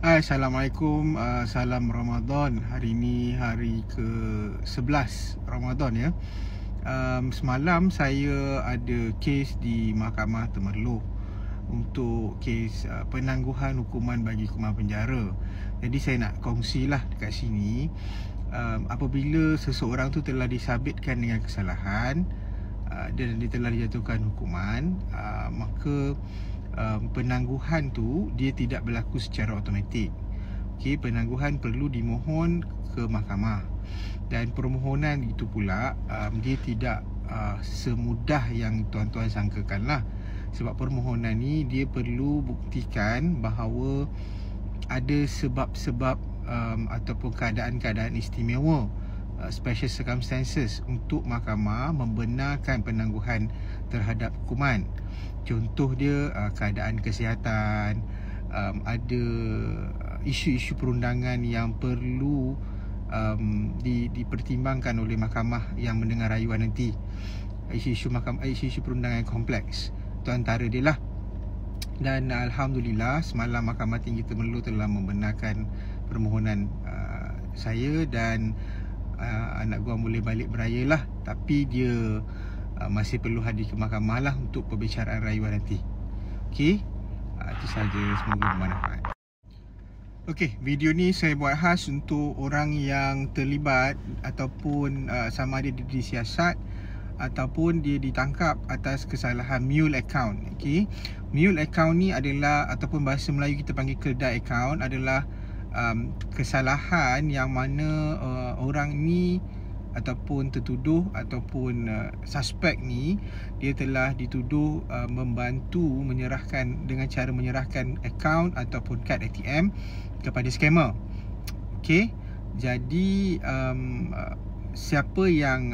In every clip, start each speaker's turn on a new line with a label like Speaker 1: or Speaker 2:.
Speaker 1: Assalamualaikum, salam Ramadan. Hari ini hari ke-11 Ramadan ya. Semalam saya ada kes di Mahkamah Temerloh untuk kes penangguhan hukuman bagi hukuman penjara. Jadi saya nak kongsilah dekat sini, apabila seseorang tu telah disabitkan dengan kesalahan dan dia telah dijatuhkan hukuman, maka penangguhan tu dia tidak berlaku secara automatik. Okey, penangguhan perlu dimohon ke mahkamah. Dan permohonan itu pula dia tidak semudah yang tuan-tuan sangkakanlah. Sebab permohonan ni dia perlu buktikan bahawa ada sebab-sebab ataupun keadaan-keadaan istimewa, special circumstances, untuk mahkamah membenarkan penangguhan terhadap hukuman. Contoh dia keadaan kesihatan, ada isu-isu perundangan yang perlu dipertimbangkan oleh mahkamah yang mendengar rayuan nanti. Isu-isu perundangan yang kompleks, itu antara dia lah. Dan Alhamdulillah semalam Mahkamah Tinggi Temerloh telah membenarkan permohonan saya, dan anak guam boleh balik beraya lah. Tapi dia masih perlu hadir ke mahkamah lah untuk perbicaraan rayuan nanti. Okey, itu sahaja, semoga bermanfaat. Okey, video ni saya buat khas untuk orang yang terlibat ataupun sama ada dia disiasat ataupun dia ditangkap atas kesalahan mule account. Okey, mule account ni adalah, ataupun bahasa Melayu kita panggil keldai account, adalah kesalahan yang mana orang ni ataupun tertuduh ataupun suspek ni dia telah dituduh membantu menyerahkan, dengan cara menyerahkan akaun ataupun kad ATM kepada scammer. Okey, jadi siapa yang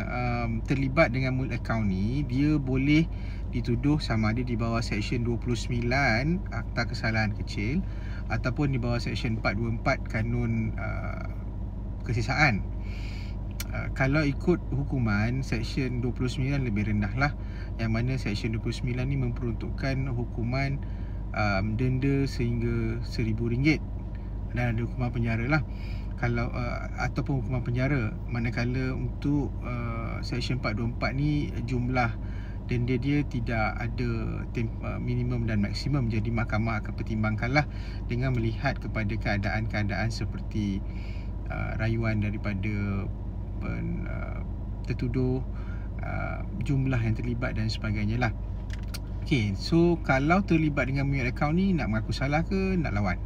Speaker 1: terlibat dengan mule account ni, dia boleh dituduh sama ada di bawah Seksyen 29 Akta Kesalahan Kecil ataupun di bawah Seksyen 424 Kanun Kesisaan. Kalau ikut hukuman, Seksyen 29 lebih rendah lah, yang mana Seksyen 29 ni memperuntukkan hukuman denda sehingga RM1,000 dan ada hukuman penjara lah. Kalau ataupun hukuman penjara, manakala untuk Seksyen 424 ni jumlah denda dia tidak ada minimum dan maksimum. Jadi mahkamah akan pertimbangkanlah dengan melihat kepada keadaan-keadaan seperti rayuan daripada tertuduh, jumlah yang terlibat dan sebagainya lah. Okay, so kalau terlibat dengan mule account ni, nak mengaku salah ke nak lawan?